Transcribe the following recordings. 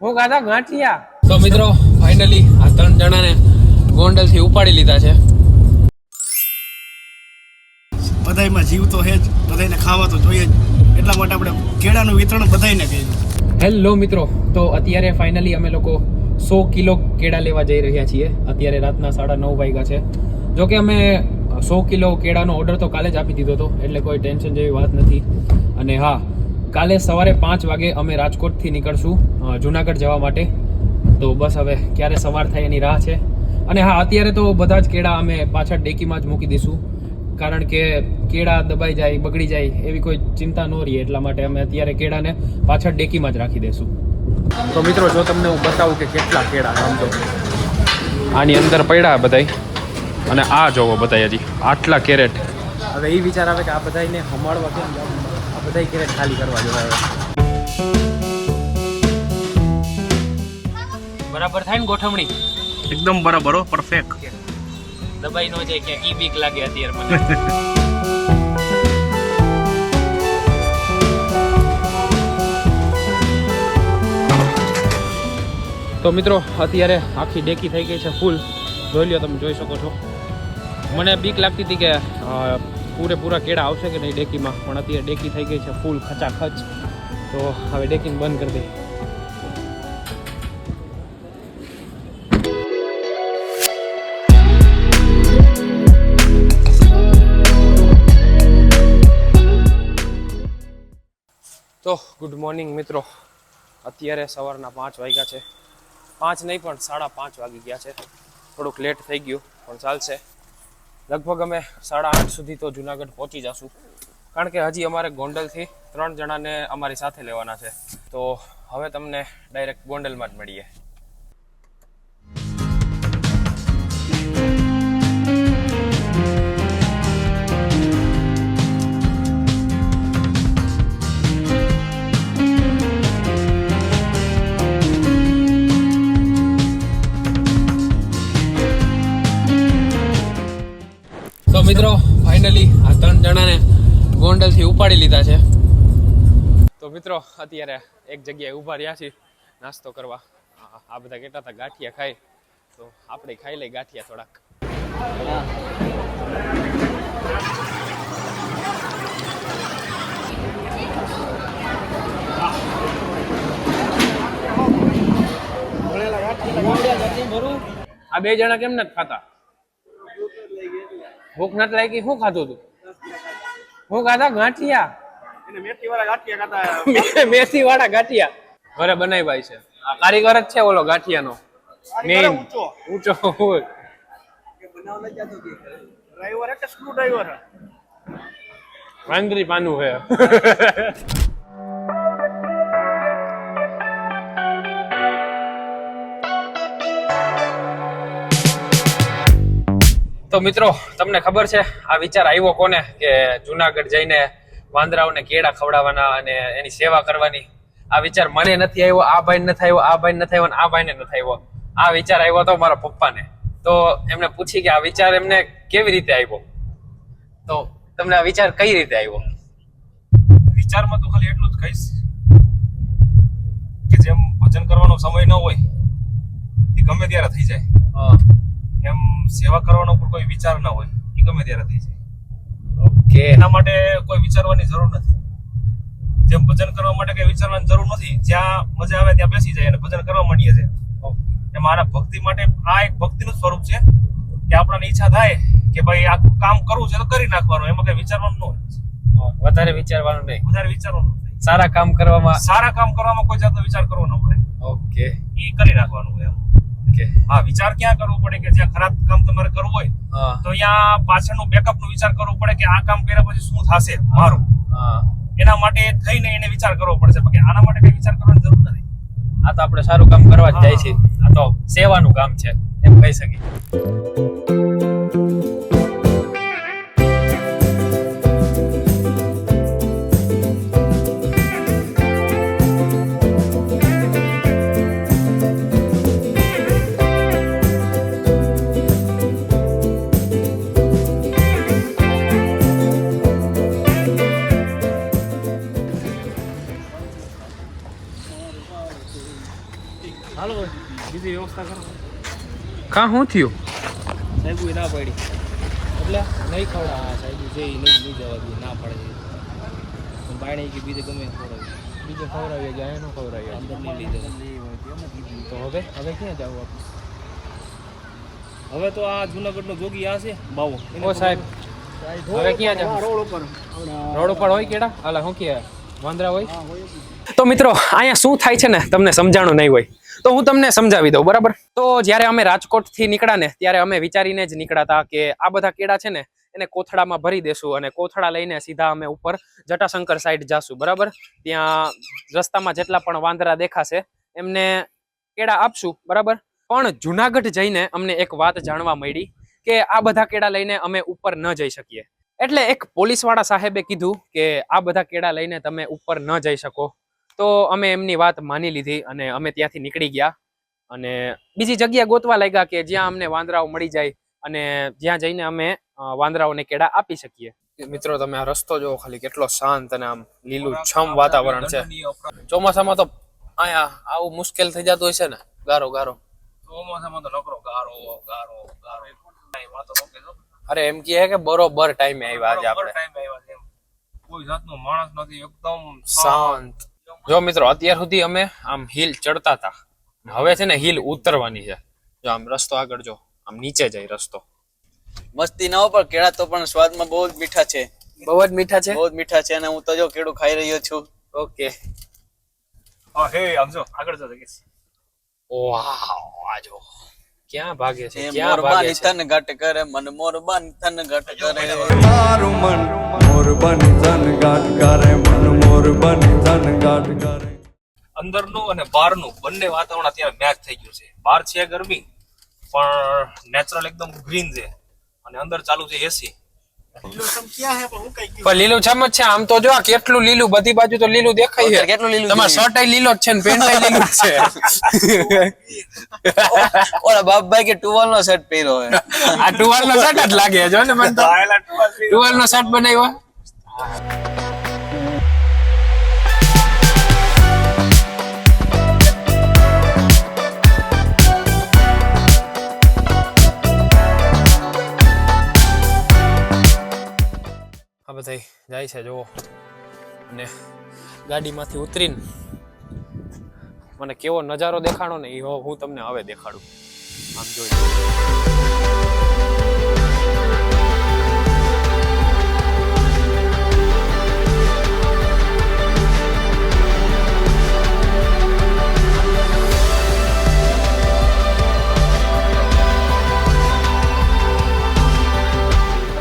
હું ગાધા ગાંઠિયા. તો મિત્રો ફાઇનલી આ 3 જણાને ગોંડલ થી ઉપાડી લીધા છે. બધાયમાં જીવ તો છે જ, બધાયને ખાવા તો જોઈએ જ, એટલા માટે આપણે કેળાનું વિતરણ બધાયને કર્યું. હેલો મિત્રો, તો અત્યારે ફાઇનલી અમે લોકો 100 કિલો કેળા લેવા જઈ રહ્યા છીએ. અત્યારે રાતના 9:30 વાગ્યા છે. જો કે અમે 100 કિલો કેળાનો ઓર્ડર તો કાલે જ આપી દીધો હતો, એટલે કોઈ ટેન્શન જેવી વાત નથી. અને હા, કાલે સવારે 5 વાગે અમે રાજકોટથી નીકળશું જુનાગઢ જવા માટે. તો બસ હવે ક્યારે સવાર થાય એની રાહ છે. અને હા, અત્યારે તો બધા જ કેળા અમે પાછળ ડેકીમાં જ મૂકી દઈશું, કારણ કે કેળા દબાઈ જાય, બગડી જાય એવી કોઈ ચિંતા ન રહે. એટલા માટે અમે અત્યારે કેળાને પાછળ ડેકીમાં જ રાખી દઈશું. તો મિત્રો, જો તમને હું બતાવું કે કેટલા કેળા આમ તો આની અંદર પડ્યા બધાય, અને આ જોવો બધાય હજી આટલા કેરેટ. હવે એ વિચાર આવે કે આ બધાને હમાડવા કેમ જવું, આ બધાય કેરેટ ખાલી કરવા જોઈએ. બરાબર થાય ને ગોઠવણી? એકદમ બરાબર, પરફેક્ટ. દબાઈ ન જાય ક્યાંક, ઈ બીક લાગે અત્યારે મને. તો મિત્રો, અત્યારે આખી ડેકી થઈ ગઈ છે ફૂલ. જોઈ લ્યો, તમે જોઈ શકો છો. મને બીક લાગતી હતી કે પૂરેપૂરા કેળા આવશે કે નહીં ડેકીમાં, પણ અત્યારે ડેકી થઈ ગઈ છે ફૂલ ખચાખચ. તો હવે ડેકીને બંધ કરી દઈએ. તો ગુડ મોર્નિંગ મિત્રો, અત્યારે સવારના 5 વાગ્યા છે. 5 નહીં પણ 5:30 વાગી ગયા છે. થોડુંક લેટ થઈ ગયું પણ ચાલશે. લગભગ અમે 8:30 સુધી તો જુનાગઢ પહોંચી જશું, કારણ કે હજી અમારે ગોંડલથી 3 જણાને અમારી સાથે લેવાના છે. તો હવે તમને ડાયરેક્ટ ગોંડલમાં જ મળીએ. તો મિત્રો, ફાઇનલી આ 3 જણાને ગોંડલથી ઉપાડી લીધા છે. તો મિત્રો, અત્યારે એક જગ્યાએ ઊભા રહ્યા છીએ નાસ્તો કરવા. આ બધા કેટલા હતા ગાંઠિયા ખાય, તો આપણે ખાઈ લઈ ગાંઠિયા થોડાક. આ 2 જણા કેમ નથી ખાતા? ભૂખ નથી લાગી? શું ખાધું તું? હું ખાધા ગાંઠિયા. મેથી વાળા ગાંઠિયા ઘરે બનાવ્યા છે. આ કારીગર જ છે ઓલો ગાંઠિયાનો મેઇન ઊંચો. વાંદરી પાનું છે. તો મિત્રો, તમને ખબર છે આ વિચાર આવ્યો કોને કે જુનાગઢ જઈને વાંદરાઓને કેળા ખવડાવવાના અને એની સેવા કરવાની? આ વિચાર મને નથી આવ્યો, આ ભાઈ નથી આવ્યો, આ ભાઈ નથી આવ્યો, આ ભાઈને નથી આવ્યો. આ વિચાર આવ્યો હતો મારા પપ્પાને. તો એમને પૂછી કે આ વિચાર એમને કેવી રીતે આવ્યો. તો તમને આ વિચાર કઈ રીતે આવ્યો? વિચારમાં તો ખાલી એટલું જ કહીશ કે જેમ ભજન કરવાનો સમય ન હોય એ ગમે ત્યારે થઈ જાય, એમ સેવા કરવાનો પણ કોઈ વિચાર ના હોય એ ગમે ત્યારે થઈ જાય. ઓકે, એના માટે કોઈ વિચારવાની જરૂર નથી. જેમ ભજન કરવા માટે કઈ વિચારવાની જરૂર નથી, જ્યાં મજા આવે ત્યાં બેસી જાય અને ભજન કરવા માંડીએ છે. એમ આના ભક્તિ માટે આ એક ભક્તિનું સ્વરૂપ છે કે આપણને ઈચ્છા થાય કે ભાઈ આ કામ કરવું છે તો કરી નાખવાનું, એમાં કઈ વિચારવાનું ન હોય. વધારે વિચારવાનું નહીં, વધારે વિચારવાનું નથી. સારા કામ કરવામાં કોઈ જાતનો વિચાર કરવો ન પડે. ઓકે, એ કરી નાખવાનું એમ. હા, વિચાર ક્યાં કરવો પડે કે જ્યાં ખરાબ કામ તમારે કરવું હોય તો અહીંયા પાછળનું બેકઅપ નું વિચાર કરવો પડે કે આ કામ કર્યા પછી શું થશે મારું. એના માટે થઈને એને વિચાર કરવો પડશે, બાકી આના માટે કઈ વિચાર કરવાની જરૂર નથી. આ તો આપણે સારું કામ કરવા જ જાય છે. આ તો સેવાનું કામ છે એમ કહી શકીએ. હાલો બીજી વ્યવસ્થા કરો. કાં શું થયું? સાહેબ ના પડી એટલે નહીં ખવડા સાહેબ જે નહીં જવા દે ના પડે પાણી કે બીજે ગમે બીજે ખવડાવીએ ગયા એનું ખવડાવીએ અંદર નહીં લીધે તો હવે ક્યાં જવું આપણે? હવે તો આ જુનાગઢનો જોગી આ છે બાવો ઓ સાહેબ હવે ક્યાં જવું? રોડ ઉપર હોય કેડા હાલા શું કે વાંદરા હોય? તો મિત્રો અહીંયા શું થાય છે ને તમને સમજાણું નહીં હોય તો હું તમને સમજાવી દઉં બરાબર. તો જ્યારે અમે રાજકોટથી નીકળ્યા ને ત્યારે અમે વિચારીને જ નીકળ્યા કે આ બધા કેળા છે ને એને કોથળામાં ભરી દેશું અને કોથળા લઈને સીધા અમે ઉપર જટાશંકર સાઈડ જાશું બરાબર. ત્યાં રસ્તામાં જેટલા પણ વાંદરા દેખાશે એમને કેળા આપશું બરાબર. પણ જુનાગઢ જઈને અમને એક વાત જાણવા મળી કે આ બધા કેળા લઈને અમે ઉપર ન જઈ શકીએ. એટલે એક પોલીસવાળા સાહેબે કીધું કે આ બધા કેળા લઈને તમે ઉપર ન જઈ શકો. તો અમે એમની વાત માની લીધી અને અમે ત્યાંથી નીકળી ગયા અને બીજી જગ્યા ગોતવા લાગ્યા કે જ્યાં અમને વાંદરાઓ મળી જાય અને જ્યાં જઈને અમે વાંદરાઓને કેળા આપી શકીએ. મિત્રો તમે આ રસ્તો જોવો ખાલી કેટલો શાંત અને આમ લીલું છમ વાતાવરણ છે. ચોમાસામાં તો અહીંયા આવું મુશ્કેલ થઈ જતું હોય છે ને ગારો ગારો. ચોમાસામાં તો નકરો ગારો ગારો ગારો વાતો રોકે છો. અરે એમ કહે કે બરોબર ટાઈમે આવ્યા આજે આપણે. કોઈ જાતનો માણસ નથી એકદમ શાંત. જો મિત્રો અત્યાર સુધી અમે આમ હિલ ચડતા હતા હવે છે ને હિલ ઉતરવાની છે. જો આમ રસ્તો આગળ જો આમ નીચે જાય રસ્તો. મસ્તી ના હો પણ કેળા તો પણ સ્વાદમાં બહુ જ મીઠા છે. બહુ જ મીઠા છે. બહુ જ મીઠા છે અને હું તો જો કેળું ખાઈ રહ્યો છું. ઓકે. હા હે આમ જો આગળ જો જગીશ. વાવ આજો ક્યાં ભાગે છે એ ક્યાં મોરબાની ભાગે છે. તન ઘટ કરે મન મોરબાની તન ઘટ કરે. મારું મન મોર બની તન ગાટ કરે મન મોર બની તન ગાટ કરે. અંદરનું અને બહારનું બંને વાતાવરણ અત્યારે મેચ થઈ ગયું છે. બહાર છે ગરમી પણ નેચરલ એકદમ ગ્રીન છે અને અંદર ચાલુ છે એસી. પણ લીલું છમ જ છે આમ તો જો આ કેટલું લીલું બધી બાજુ તો લીલું દેખાય છે. કેટલું લીલું તમારો શર્ટ લીલો જ છે ને પેન્ટ લીલું જ છે. ઓલા બાપભાઈ કે ટુવાલ નો શર્ટ પહેર્યો હે. આ ટુવાલ નો શર્ટ જ લાગે જો ને મને તો. ટુવાલ નો શર્ટ બનાવ્યો. આ બધા જાય છે જો અને ગાડીમાંથી ઉતરીને મને કેવો નજારો દેખાડો ને એ હું તમને હવે દેખાડું. આમ જોઈ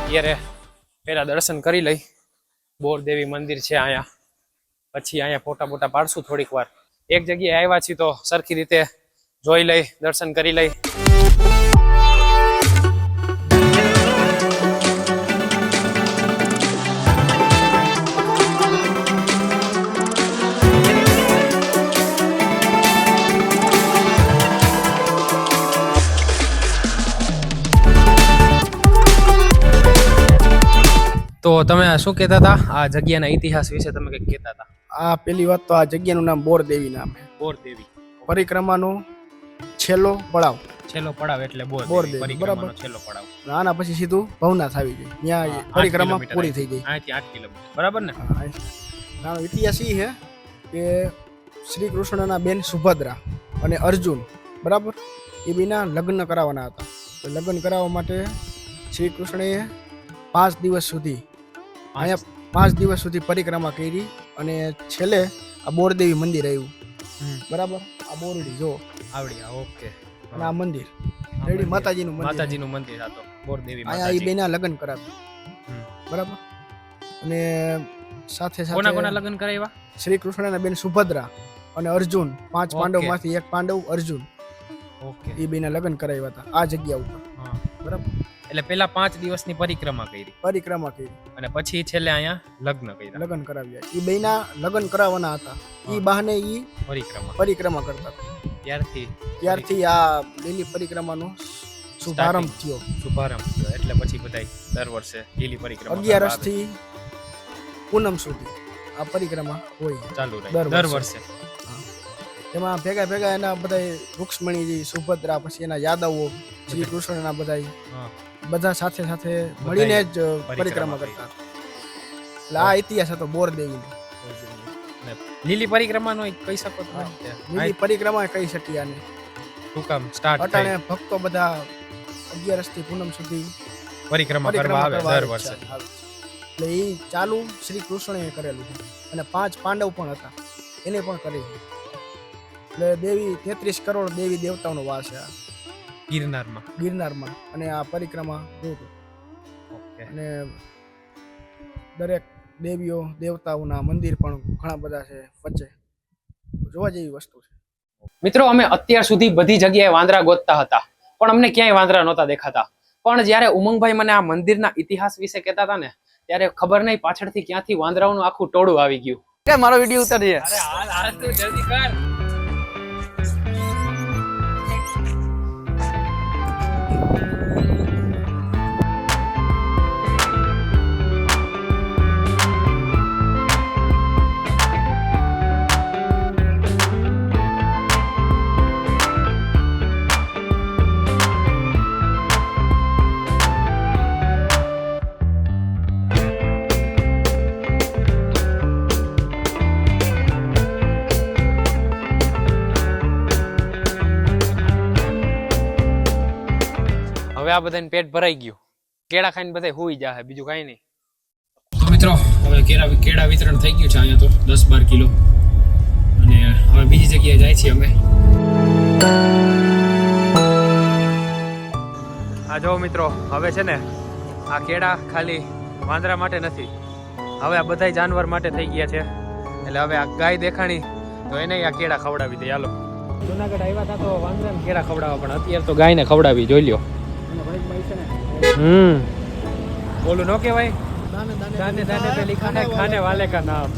અત્યારે પેલા દર્શન કરી લઈ. બોરદેવી મંદિર છે અહીંયા. પછી અહીંયા ફોટા બોટા પાડશું થોડીક વાર. એક જગ્યાએ આવ્યા છીએ તો સરખી રીતે જોઈ લઈ દર્શન કરી લઈ. તો તમે શું કહેતા હતા આ જગ્યાના ઇતિહાસ વિશે? તમે કંઈક કહેતા હતા. આ પેલી વાત તો આ જગ્યાનું નામ બોરદેવી નામ છે. બોરદેવી પરિક્રમાનો છેલ્લો પડાવ. છેલ્લો પડાવ એટલે બોરદેવી, પરિક્રમાનો બરાબર. છેલ્લો પડાવ. આના પછી સીધું ભવનાથ આવી ગઈ. ત્યાં 8 પરિક્રમા કિલોમીટર પૂરી થઈ ગઈ. અહીંથી 8 કિલોમીટર બરાબર ને? આનો ઇતિહાસ એ છે કે શ્રી કૃષ્ણના બેન સુભદ્રા અને અર્જુન બરાબર એ બેના લગ્ન કરાવવાના હતા. તો લગ્ન કરાવવા માટે શ્રી કૃષ્ણએ 5 દિવસ સુધી અહીંયા 5 દિવસ સુધી પરિક્રમા કરી અને છેલ્લે આ બોરદેવી મંદિર આવ્યું બરાબર. આ બોરડી જો આવડી ઓકે. અને આ મંદિર રેડી માતાજીનું મંદિર. માતાજીનું મંદિર આ તો બોરદેવી અહીંયા એ માતાજી. બેના લગ્ન કરાવ્યા બરાબર. અને સાથે કોના કોના સાથે લગ્ન કરાવ્યા? શ્રી કૃષ્ણના બેન સુભદ્રા અને અર્જુન 5 પાંડવમાંથી એક પાંડવ અર્જુન ઓકે. એ બેના લગ્ન કરાવ્યા હતા આ જગ્યા ઉપર હા. બરાબર. એટલે પેલા 5 દિવસની પરિક્રમા કરી પરિક્રમા કરી અને પછી છેલ્લે અહીંયા લગ્ન કર્યા. લગ્ન કરાવ્યા. એ બેના લગ્ન કરાવવાના હતા. એ બહાને એ પરિક્રમા કરતા હતા. ત્યારથી આ લીલી પરિક્રમાનો શુભારંભ થયો. એટલે પછી બધાય દર વર્ષે લીલી પરિક્રમા 11 થી પૂનમ સુધી આ પરિક્રમા હોય ચાલુ રહે દર દર વર્ષે. એમાં ભેગા ભેગા એના બધા રૂક્ષ્મણીજી, સુભદ્રા, પછી એના યાદવો, શ્રી કૃષ્ણના બધા સાથે સાથે મળીને જ પરિક્રમા કરતા હતા. એટલે આ ઇતિહાસ હતો બોરદેવીનો. લીલી પરિક્રમાનો કહી શકો તમે? લીલી પરિક્રમા કહી શકીએ આને. શું કામ સ્ટાર્ટ અટાણે ભક્તો બધા 11 થી પૂનમ સુધી પરિક્રમા કરવા આવે દર વર્ષે. એટલે એ ચાલુ શ્રી કૃષ્ણએ કરેલું છે અને 5 પાંડવ પણ હતા, એને પણ કરી. એટલે દેવી 33 કરોડ દેવી દેવતાઓનો વાસ છે આ ગિરનારમાં. અને આ પરિક્રમા રૂટ અને દરેક દેવીઓ દેવતાઓના મંદિર પણ ઘણા બધા છે વચ્ચે, જોવા જેવી વસ્તુ છે. મિત્રો, અમે અત્યાર સુધી બધી જગ્યાએ વાંદરા ગોતતા હતા, પણ અમને ક્યાંય વાંદરા નહોતા દેખાતા. પણ જ્યારે ઉમંગભાઈ મને આ મંદિરના ઇતિહાસ વિશે કહેતા હતા ને, ત્યારે ખબર નહીં પાછળથી ક્યાંથી વાંદરાઓનું આખું ટોળું આવી ગયું. મારો વિડીયો ઉતારીએ. અરે હાલ તું જલ્દી કર. હવે આ બધાને પેટ ભરાઈ ગયું, કેળા ખાઈને બધા હુઈ જાય, બીજું કઈ નહીં. તો મિત્રો, હવે કેળા વિતરણ થઈ ગયું છે અહીંયા તો 10-12 કિલો, અને હવે બીજી જગ્યાએ જાય છીએ અમે. આ જો મિત્રો, હવે છે ને આ કેળા ખાલી વાંદરા માટે નથી, હવે આ બધા જાનવર માટે થઈ ગયા છે. એટલે હવે આ ગાય દેખાણી તો એને આ કેળા ખવડાવી દે. હાલો, જુનાગઢ આવ્યા હતા તો વાંદરાને કેળા ખવડાવવા, પણ અત્યારે તો ગાયને ખવડાવી. જોઈ લ્યો. બોલું નો કેવાય, દાને દાને पे लिखा है खाने वाले का नाम.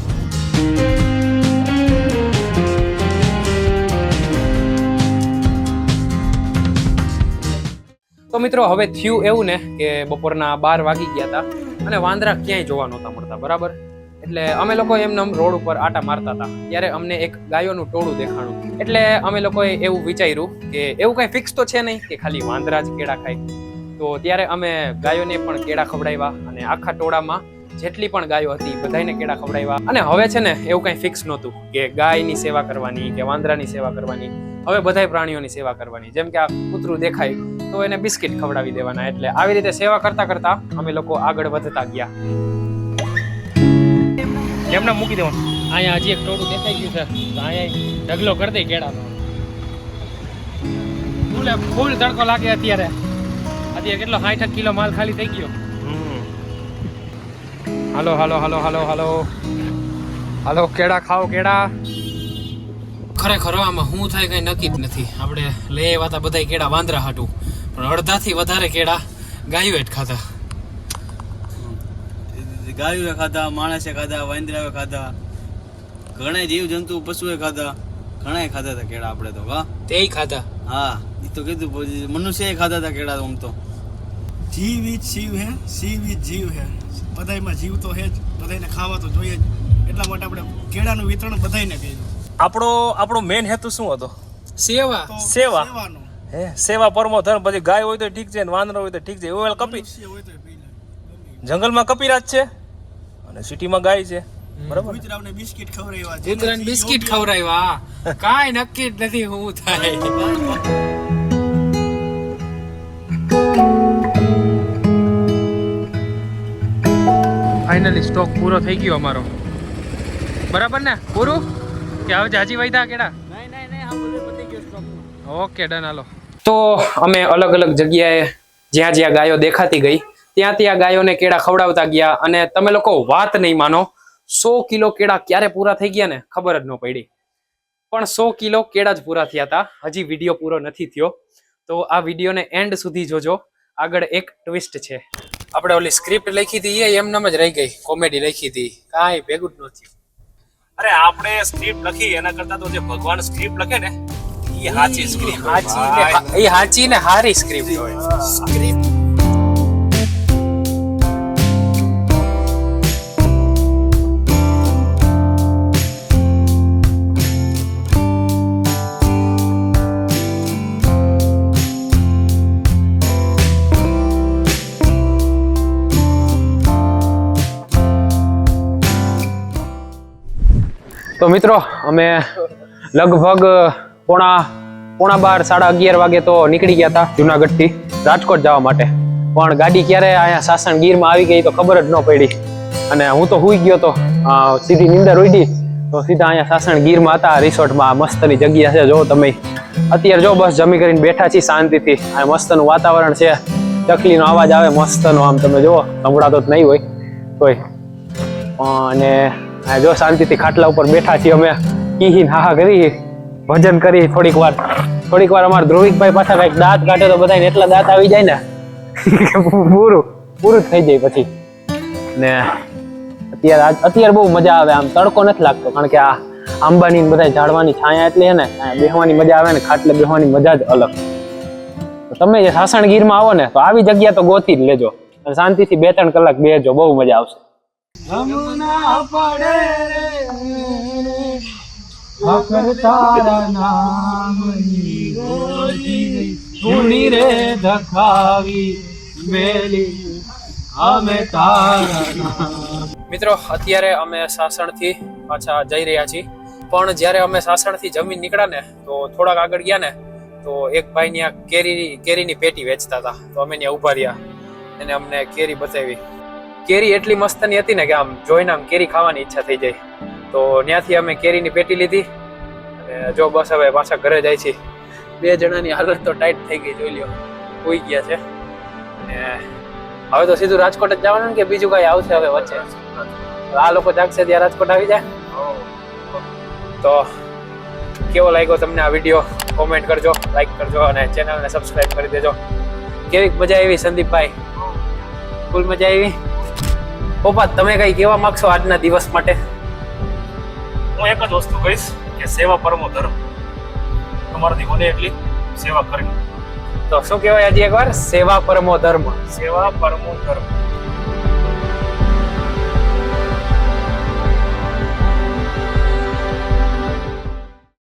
તો મિત્રો, હવે થયું એવું ને કે બપોરના 12 વાગી ગયા હતા અને વાંદરા ક્યાંય જોવા નહોતા મળતા, બરાબર. એટલે અમે લોકો એમને રોડ ઉપર આટા મારતા હતા, ત્યારે અમને એક ગાયોનું ટોળું દેખાણું. એટલે અમે લોકોએ એવું વિચાર્યું કે એવું કઈ ફિક્સ તો છે નહીં કે ખાલી વાંદરા જ કેળા ખાય. તો ત્યારે અમે ગાયોને પણ કેળા ખવડાવ્યા અને આખા ટોળામાં જેટલી પણ ગાયો હતી બધાને કેળા ખવડાવ્યા. અને હવે છે ને એવું કઈ ફિક્સ નહોતું કે ગાયની સેવા કરવાની કે વાંદરાની સેવા કરવાની. હવે બધાય પ્રાણીઓની સેવા કરવાની. જેમ કે આ કૂતરું દેખાય તો એને બિસ્કિટ ખવડાવી દેવાના. એટલે આવી રીતે સેવા કરતા કરતા અમે લોકો આગળ વધતા ગયા. એમને મૂકી દેવાનું. અહીંયા હજી એક ટોળું દેખાઈ ગયું છે, તો અહીંયા ઢગલો કરી દે કેળાનો. ફૂલ તડકો લાગે અત્યારે કેટલો 60 કિલો માલ ખાલી થઈ ગયો. હાલો હાલો હાલો હાલો હાલો હાલો, કેળા ખાઓ કેળા. ખરેખર આમાં શું થાય કઈ નક્કી જ નથી. આપણે લઈ આવ્યા હતા બધા કેળા વાંદરા હાટું, પણ અડધાથી વધારે કેળા ગાયો જ ખાધા. ગાયોએ ખાધા, માણસે ખાધા, વાંદરાએ ખાધા, ઘણા જીવ જંતુ પશુએ ખાધા, ઘણા ખાધા હતા કેળા આપણે તો. વાહ, તેય ખાધા. હા, એ તો કીધું, મનુષ્ય ખાધા હતા કેળા. આમ તો જીવ ઈ શિવ હે, શિવ ઈ જીવ હે. બધાયમાં જીવ તો હે જ, બધાયને ખાવા તો જોઈએ જ. એટલા માટે આપણે કેળાનું વિતરણ બધાયને કર્યું. આપણો મેઇન હેતુ શું હતો? સેવા. સેવા. સેવાનો. હે, સેવા પરમો ધર્મ. પછી ગાય હોય તો ઠીક છે, વાંદરો હોય તો ઠીક છે. એવું કપી હોય તો પી લે. જંગલમાં કપિરાજ છે અને સિટીમાં ગાય છે, બરાબર. ગુજરાતને બિસ્કિટ ખવડાવ્યા, કૂતરાને બિસ્કિટ ખવડાવ્યા. કાંઈ નક્કી જ નથી શું થાય. ફાઇનલી સ્ટોક પૂરો થઈ ગયો અમારો, બરાબર ને? પૂરું કે હવે જાજી વૈધા કેડા? Okay, done. હાલો, તો અમે અલગ અલગ જગ્યાએ જ્યાં જ્યાં ગાયો દેખાતી ગઈ ત્યાં ગાયોને કેળા ખવડાવતા ગયા. અને તમે લોકો વાત નહીં માનો, 100 કિલો કેળા ક્યારે પૂરા થઈ ગયા ને ખબર જ ન પડી. પણ 100 કિલો કેળા જ પૂરા થયા હતા. હજી વિડીયો પૂરો નથી થયો, તો આ વિડીયોને એન્ડ સુધી જોજો. આગળ એક ટ્વિસ્ટ છે. આપણે ઓલી સ્ક્રિપ્ટ લખી હતી એ એમનામ જ રહી ગઈ, કોમેડી લખી હતી, કાંઈ ભેગું જ ન થયું. અરે આપણે સ્ક્રિપ્ટ લખી એના કરતા તો જે ભગવાન સ્ક્રિપ્ટ લખે ને એ સાચી સ્ક્રિપ્ટ. સાચી ને હારી સ્ક્રિપ્ટ હોય. તો મિત્રો અમે લગભગ પોણા 12, 11:30 વાગે તો નીકળી ગયા હતા જુનાગઢથી રાજકોટ જવા માટે. પણ ગાડી ક્યારે અહીંયા સાસણ ગીરમાં આવી ગઈ તો ખબર જ ન પડી અને હું તો હુઈ ગયો તો સીધી નીંદર ઉડી તો સીધા અહીંયા સાસણ ગીરમાં હતા રિસોર્ટમાં. મસ્તની જગ્યા છે જો તમે. અત્યારે જો બસ જમી કરીને બેઠા છીએ શાંતિથી. આ મસ્તનું વાતાવરણ છે, ચકલીનો અવાજ આવે મસ્તનો, આમ તમે જુઓ સંભળાતો જ નહીં હોય તોય. અને જો શાંતિથી ખાટલા ઉપર બેઠા છીએ અમે, કીહીન હાહા કરી ભજન કરી થોડીક વાર અમારા ધ્રુવિકભાઈ પાછા કઈક દાંત કાઢે તો બધાને એટલા દાંત આવી જાય ને પૂરું થઈ જાય પછી. ને અત્યારે બહુ મજા આવે, આમ તડકો નથી લાગતો કારણ કે આ આંબાની બધા ઝાડવાની છાયા એટલે ને બેહવાની મજા આવે ને, ખાટલે બેહવાની મજા જ અલગ. તમે જે સાસણ ગીરમાં આવો ને તો આવી જગ્યા તો ગોતી જ લેજો અને શાંતિથી 2-3 કલાક બેસજો, બહુ મજા આવશે. મિત્રો અત્યારે અમે સાસણથી પાછા જઈ રહ્યા છીએ. પણ જ્યારે અમે સાસણથી જમીન નીકળ્યા ને તો થોડાક આગળ ગયા ને તો એક ભાઈ ત્યાં કેરીની પેટી વેચતા હતા. તો અમે ત્યાં ઉભા રહ્યા, એને અમને કેરી બતાવી. કેરી એટલી મસ્તની હતી ને કે આમ જોઈને આમ કેરી ખાવાની ઈચ્છા થઈ જાય. તો ત્યાંથી અમે કેરીની પેટી લીધી અને જો બસ હવે પાછા ઘરે જાય છે. 2 જણાની હાલત તો ટાઈટ થઈ ગઈ, જોઈ લ્યો, હોઈ ગયા છે. ને હવે તો સીધું રાજકોટ જ જવાનું કે બીજું કઈ આવશે હવે વચ્ચે? આ લોકો જાગશે ત્યાં રાજકોટ આવી જાય. તો કેવો લાગ્યો તમને આ વિડીયો કોમેન્ટ કરજો, લાઈક કરજો અને ચેનલને સબસ્ક્રાઇબ કરી દેજો. કેવી મજા આવી સંદીપભાઈ? ફૂલ મજા આવી. પપ્પા તમે કઈ કહેવા માંગશો આજના દિવસ માટે? હું એક જ વસ્તુ કહીશ કે સેવા પરમો ધર્મ. તમારાથી બને એટલી સેવા કરવી. તો શું કહેવાય હજી એકવાર? સેવા પરમો ધર્મ. સેવા પરમો ધર્મ.